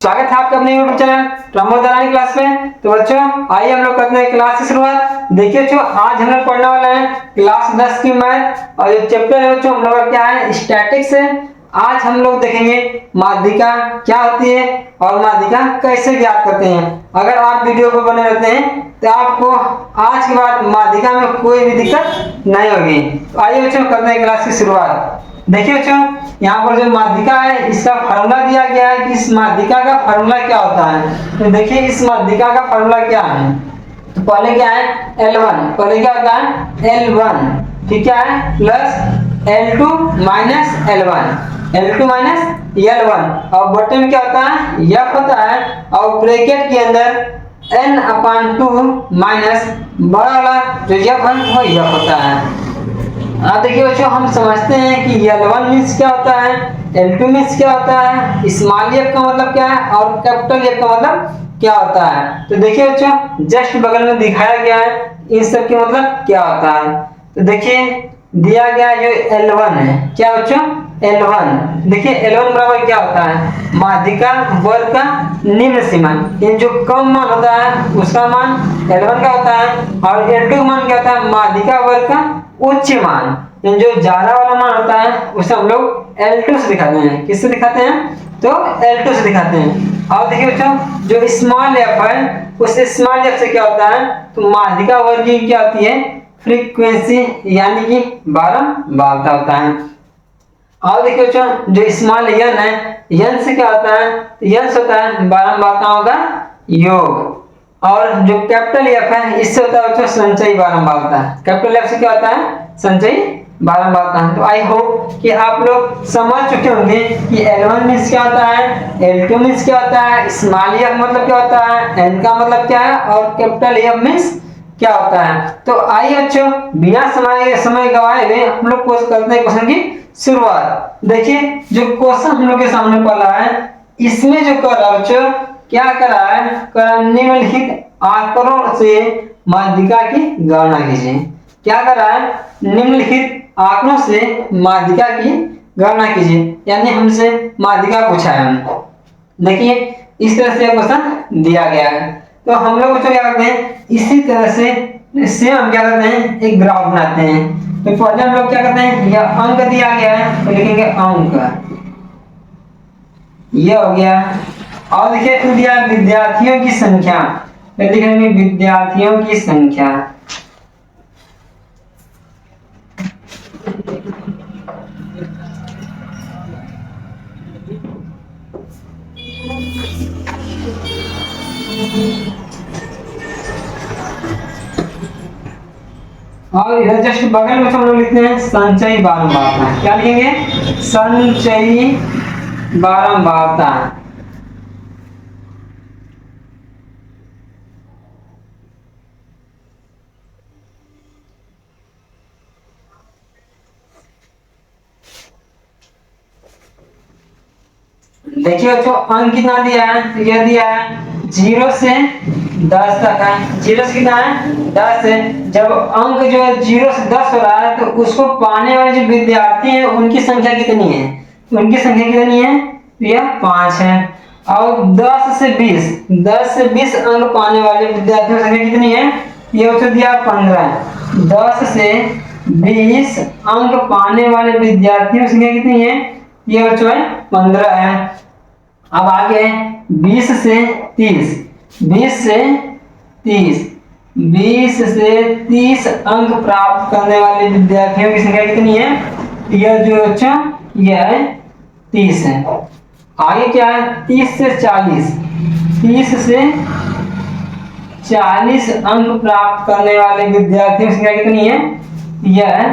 स्वागत है आपका अपने यूट्यूब चैनल प्रमोद दलानी क्लास में। तो बच्चों आइए हम लोग करते हैं क्लास की शुरुआत। देखिए बच्चों आज हम लोग पढ़ने वाले हैं क्लास 10 की मैथ और ये चैप्टर है बच्चों हम लोग का क्या है, स्टैटिक्स है। आज हम लोग देखेंगे माध्यिका क्या होती है और माध्यिका कैसे ज्ञात करते हैं। अगर आप वीडियो पर बने रहते हैं तो आपको आज के बाद माध्यिका में कोई भी दिक्कत नहीं होगी। तो आइए बच्चों करते हैं क्लास की शुरुआत। देखिए बच्चों यहाँ पर जो माध्यिका है इसका फार्मूला दिया गया है कि इस माध्यिका का फार्मूला क्या होता है। तो देखिए इस माध्यिका का फार्मूला क्या है। तो पहले क्या है L1, पहले क्या होता है L1 ठीक है plus L2 minus L2 minus L1 और बटे में क्या होता है F होता है और ब्रैकेट के अंदर n/2 माइनस बड़ा वाला जो F है वो F होता है। देखिए बच्चों हम समझते हैं कि L1 मीन्स क्या होता है, L2 मीन्स क्या होता है, स्मॉल f का मतलब क्या है और कैपिटल F का मतलब क्या होता है। तो देखिए बच्चों जस्ट बगल में दिखाया गया है इन सब के मतलब क्या होता है। तो देखिए दिया गया जो L1 है क्या बच्चों L1, देखिए L1 बराबर क्या होता है माध्यिका वर्ग का निम्न सीमा, जो कम मान होता है उसका मान L1 का होता है और L2 मान क्या होता है माध्यिका वर्ग का उच्च मान, जो ज्यादा वाला मान होता है उसे हम लोग L2 से दिखाते हैं। किससे दिखाते हैं तो L2 से दिखाते हैं। और देखिए बच्चों जो स्मॉल f है उस स्मॉल f से क्या होता है तो माध्यिका वर्ग की क्या होती है फ्रीक्वेंसी यानी कि बारंबारता होता है। और देखिए बच्चों जो स्मॉल n है n से क्या होता है n से होता है बारंबारताओं का योग और जो कैपिटल F है इससे होता है बच्चों संचयी बारंबारता। कैपिटल F से क्या होता है संचयी बारंबारता। तो आई होप कि आप लोग समझ चुके होंगे कि L1 मीन्स क्या होता है, L2 मीन्स क्या होता है, स्मॉल f मतलब क्या होता है, n का मतलब क्या है और कैपिटल F मीन्स क्या होता है। तो आइए बच्चों बिना समय गवाए हुए हम लोग करते हैं क्वेश्चन की शुरुआत। देखिए जो क्वेश्चन हम लोग के सामने पड़ा है इसमें जो कर रहा है बच्चों क्या कर रहा है निम्नलिखित आंकड़ों से माध्यिका की गणना कीजिए। क्या कर रहा है निम्नलिखित आंकड़ों से माध्यिका की गणना कीजिए, यानी हमसे माध्यिका पूछा है। देखिए इस तरह से क्वेश्चन दिया गया है तो हम लोग बच्चों क्या करते हैं इसी तरह से हम क्या करते हैं एक ग्राफ बनाते हैं। तो पहले हम लोग क्या करते हैं यह अंक दिया गया है तो लिखेंगे अंक, ये हो गया। और देखिए फिर दिया विद्यार्थियों की संख्या, फिर लिखेंगे विद्यार्थियों की संख्या। और इधर जस्ट बगल में हम लोग लिखते हैं संचयी बारंबारता। क्या लिखेंगे संचयी बारंबारता। देखिए बच्चों अंक कितना दिया है, यह दिया है 0 से 10 तक है। 0 से कितना है 10 है। जब अंक जो है 0 से 10 हो रहा है तो उसको पाने वाले जो विद्यार्थी हैं उनकी संख्या कितनी है, उनकी संख्या कितनी है तो यह 5 है। और 10 से 20 अंक पाने वाले विद्यार्थियों की संख्या कितनी है, ये बच्चों दिया 15 है। 10 से 20 अंक पाने वाले विद्यार्थियों की संख्या कितनी है, ये बच्चों है 15 है। अब आगे 20 से 30, 20 से 30 अंक प्राप्त करने वाले विद्यार्थियों की संख्या कितनी है, यह जो बच्चा यह है 30 है। आगे क्या है 30 से 40 अंक प्राप्त करने वाले विद्यार्थियों की संख्या कितनी है, यह है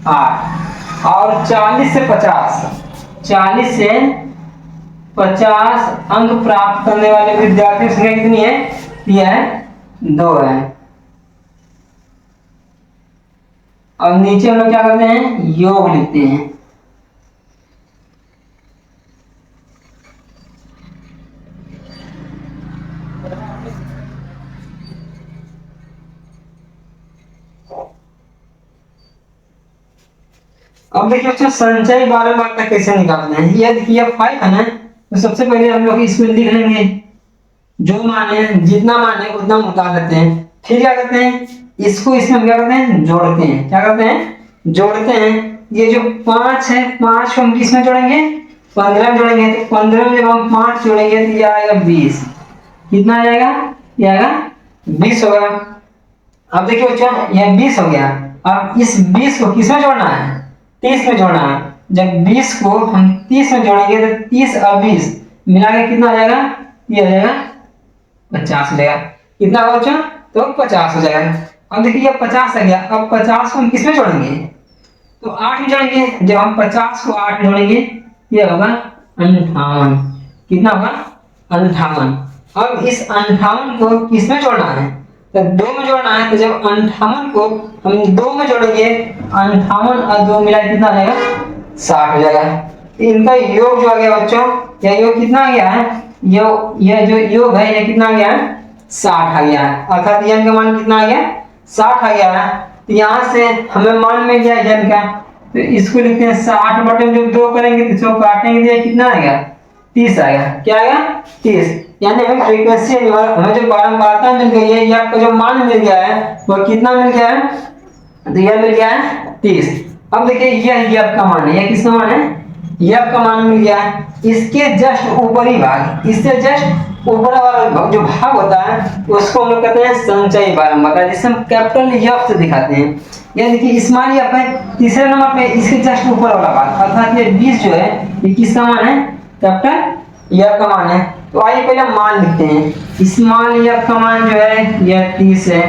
8। और 40 से 50 अंक प्राप्त करने वाले विद्यार्थियों की संख्या कितनी है, यह है 2 है। और नीचे हम लोग क्या करते हैं योग लिखते हैं। अब देखिए बच्चों संचयी बारंबारता कैसे निकालना है। ये देखिए 5 है ना, तो तो सबसे पहले हम लोग इसको लिख लेंगे, जो मान है जितना मान है उतना हम उतार देते हैं। फिर क्या करते हैं, इसको इसमें हम क्या करते हैं, जोड़ते हैं। क्या करते हैं, जोड़ते हैं। ये जो 5 है, 5 को हम किसमें जोड़ेंगे, 15 में जोड़ेंगे। तो 15 में जब हम 5 जोड़ेंगे तो ये आएगा 20। कितना आ जाएगा, ये आएगा 20 होगा। अब देखिए बच्चों, ये 20 हो गया। अब इस 20 को किसमें जोड़ना है, 30 में जोड़ना है। जब 20 को हम 30 में जोड़ेंगे तो 30 और 20 मिला के कितना आ जाएगा, ये आ जाएगा 50 हो जाएगा। कितना होगा बच्चों, तो 50 हो जाएगा। अब देखिए ये 50 आ गया। अब 50 को हम किसमें जोड़ेंगे, तो 8 में जोड़ेंगे। जब हम 50 को 8 में जोड़ेंगे ये होगा 58। कितना होगा, 58। अब इस 58 को किसमें जोड़ना है, तो 2 में जोड़ना है। तो जब 58 को हम 2 में जोड़ेंगे, 58 और 2 मिला कितना आ जाएगा, 60 हो जाएगा। इनका योग जो आ गया बच्चों, यह योग कितना आ गया है, ये जो योग है ये कितना आ गया है, 60 आ गया है। अर्थात n का मान कितना आ गया, 60 आ गया है। तो यहाँ से हमें मान मिल गया n का। तो इसको लिखते हैं 60 बटे जब 2 करेंगे तो इसको काटेंगे तो कितना आएगा, 30 आएगा। क्या आएगा, 30। यानी हमें फ्रीक्वेंसी हमें जो बारंबारता मिल गई है, या आपका जो मान मिल गया है वो कितना मिल गया है, तो यह मिल गया है 30। अब देखिए ये आपका मान है, यह किसका मान है, ये आपका मान मिल गया है। इसके जस्ट ऊपरी भाग, इससे जस्ट ऊपर वाला जो भाग होता है उसको हम लोग कहते हैं संचयी बारंबारता, जिसे हम कैपिटल एफ से दिखाते हैं। ये देखिए स्मॉल एफ है तीसरे नंबर पे, इसके जस्ट ऊपर वाला भाग, अर्थात ये 20 जो है ये किसका मान है, कैपिटल एफ का मान है। तो आइए पहले मान लिखते हैं। स्मॉल एफ का मान जो है यह 30 है,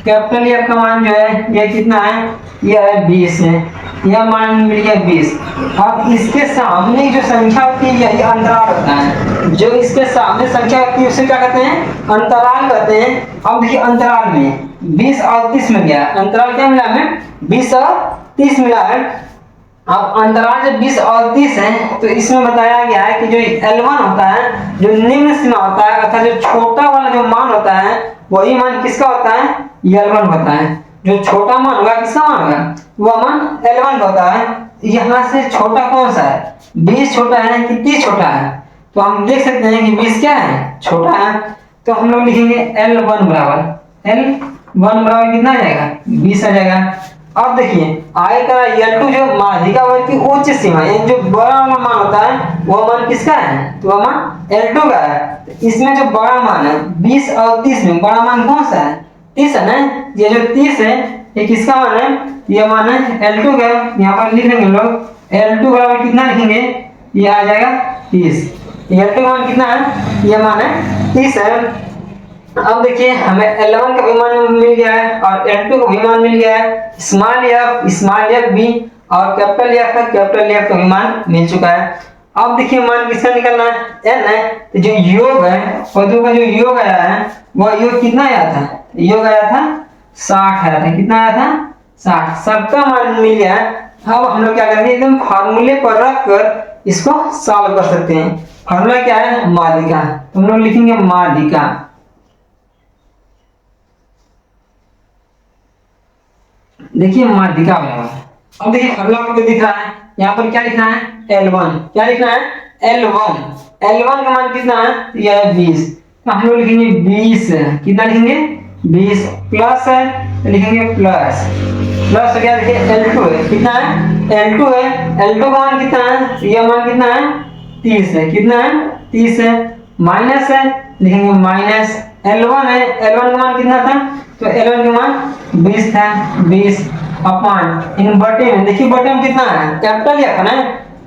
कैपिटल एफ का मान जो है यह कितना है, यह है 20 है। यह मान मिल गया 20। अब इसके सामने जो संख्या होती है यही अंतराल होता है। जो इसके सामने संख्या होती है उसे क्या कहते हैं, अंतराल कहते हैं। अब देखिए अंतराल में 20 और 30 मिल गया। अंतराल क्या मिला हमें, 20 और 30 मिला है। अब अंतराल जब 20 और 30 है तो इसमें बताया गया है कि जो L1 होता है, जो निम्न सीमा होता है, अर्थात जो छोटा वाला जो मान होता है वही मान किसका होता है, L1 होता है। जो छोटा मान होगा किसका मान होगा, वह मान L1 होता है। यहाँ से छोटा कौन सा है, 20 छोटा है कि 30 छोटा है, तो हम देख सकते हैं कि 20 क्या है, छोटा है। तो हम लोग लिखेंगे L1 बराबर कितना आ जाएगा, 20 आ जाएगा। अब देखिए आयतन L2 जो माध्यिका वर्ग की उच्च सीमा, यानी जो बड़ा वाला मान होता है वह मान किसका है, तो वह मान L2 का है। तो इसमें जो बड़ा मान है 20 और 30 में बड़ा मान कौन सा है, 30 है ना। ये जो 30 है ये किसका मान है, ये मान है L2 का। यहाँ पर लिख लेंगे हम लोग L2 बराबर कितना लिखेंगे, ये आ जाएगा 30। L2 का मान कितना है, ये मान है 30 है। अब देखिए हमें L1 का भी मान मिल गया है और L2 का भी मान मिल गया है। स्मॉल एफ भी और कैपिटल एफ का भी मान मिल चुका है। अब देखिए मान किसका निकलना है, n है। तो जो योग है पदों का जो योग आया है वह योग कितना आया था, योग आया था 60 आया था। कितना आया था, 60। सबका मान मिल गया। अब हम लोग क्या करेंगे, एकदम फार्मूले पर रख कर इसको सॉल्व कर सकते हैं। फार्मूला क्या है, माध्यिका। तो हम लोग लिखेंगे माध्यिका। देखिए माध्यिका बराबर, अब देखिए फार्मूला आपको दिख रहा है, यहाँ पर क्या लिखना है, L1। क्या लिखना है, L1 का मान कितना है, यह है 20। तो हम लोग लिखेंगे 20। कितना लिखेंगे, 20 प्लस है तो लिखेंगे प्लस हो गया। देखिए L2 है, कितना है, L2 है। L2 का मान कितना है, यह मान कितना है, 30 है। कितना है, 30 है। माइनस है, लिखेंगे माइनस। L1 है, L1 का मान कितना था, तो L1 का मान 20 था। 20 अपॉन इन बटे में, देखिए बटे में कितना है, कैपिटल एफ है ना,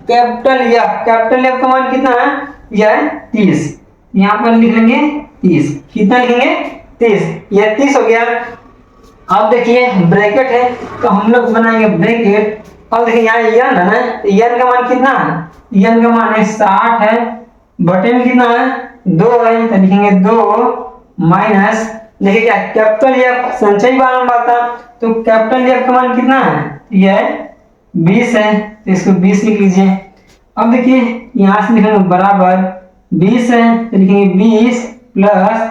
कैपिटल एफ का मान कितना है, यह है 30। यहाँ पर लिख लेंगे 30। कितना लिखेंगे, 30। यह 30 हो गया। अब देखिए ब्रैकेट है तो हम लोग बनाएंगे ब्रैकेट। अब देखिए यहाँ n है ना, n का मान कितना है, n का मान है 60 है। बटे में कितना है, 2 है, तो लिखेंगे 2 माइनस। देखिए क्या, कैपिटल एफ संचयी बारंबारता, तो कैपिटल एफ का मान कितना है, यह 20 है, तो इसको 20 लिख लीजिए। अब देखिए यहाँ से लिखेंगे बराबर 20 है, तो लिखेंगे 20 प्लस।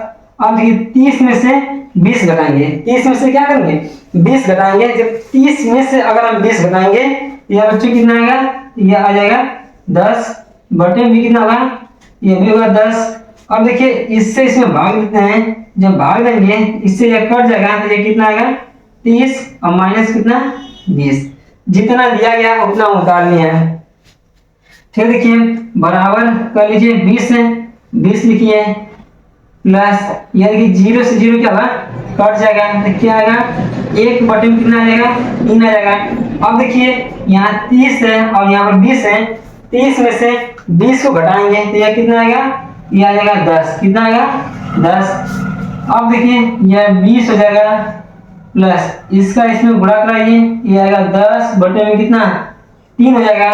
अब देखिए 30 में से 20 घटाएंगे, 30 में से क्या करेंगे, 20 घटाएंगे। जब 30 में से अगर हम 20 घटाएंगे यह बच्चों कितना आएगा, यह आ जाएगा 10। बटे में भी कितना होगा, ये भी होगा 10। अब देखिए इससे इसमें भाग देते हैं, जब भाग देंगे इससे ये कट जाएगा तो ये कितना आएगा 30 और माइनस कितना 20, जितना दिया गया उतना उतार लिया है। फिर देखिए बराबर कर लीजिए 20 है, 20 लिखिए प्लस ये देखिए 0 से 0 क्या होगा कट जाएगा तो क्या आएगा 1 बटे में कितना आ जाएगा 3 आ जाएगा। अब देखिए यहाँ 30 है और यहाँ पर 20 है, 30 में से 20 को घटाएंगे तो यह कितना आएगा, ये आ जाएगा 10, कितना आएगा 10। अब देखिए यह 20 हो जाएगा प्लस इसका इसमें गुणा कराइए, ये आएगा 10 बटे में कितना 3 हो जाएगा।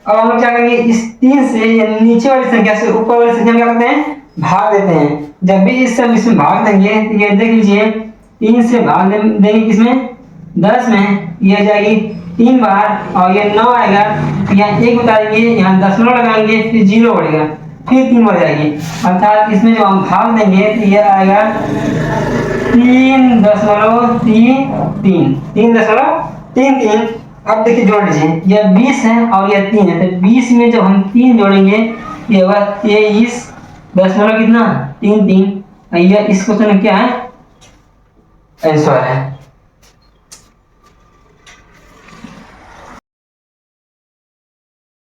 अब हम लोग क्या करेंगे इस 3 से नीचे वाली संख्या से ऊपर वाली संख्या में क्या करते हैं भाग देते हैं। जब भी इस सब इसमें भाग देंगे तो ये देख लीजिए 3 से भाग देंगे किसमें 10 में, ये आ जाएगी 3 बार और ये 9 आएगा तो यहाँ 1 उतारेंगे, यहाँ दशमलव लगाएंगे फिर 0 बढ़ेगा फिर 3 बढ़ जाएगी, अर्थात इसमें जब हम भाग देंगे तो ये आएगा 3.33। अब देखिए जोड़ लीजिए यह 20 है और यह 3 है तो 20 में जब हम 3 जोड़ेंगे ये होगा 23 दशमलव कितना 33। यह इस क्वेश्चन में क्या है आंसर है।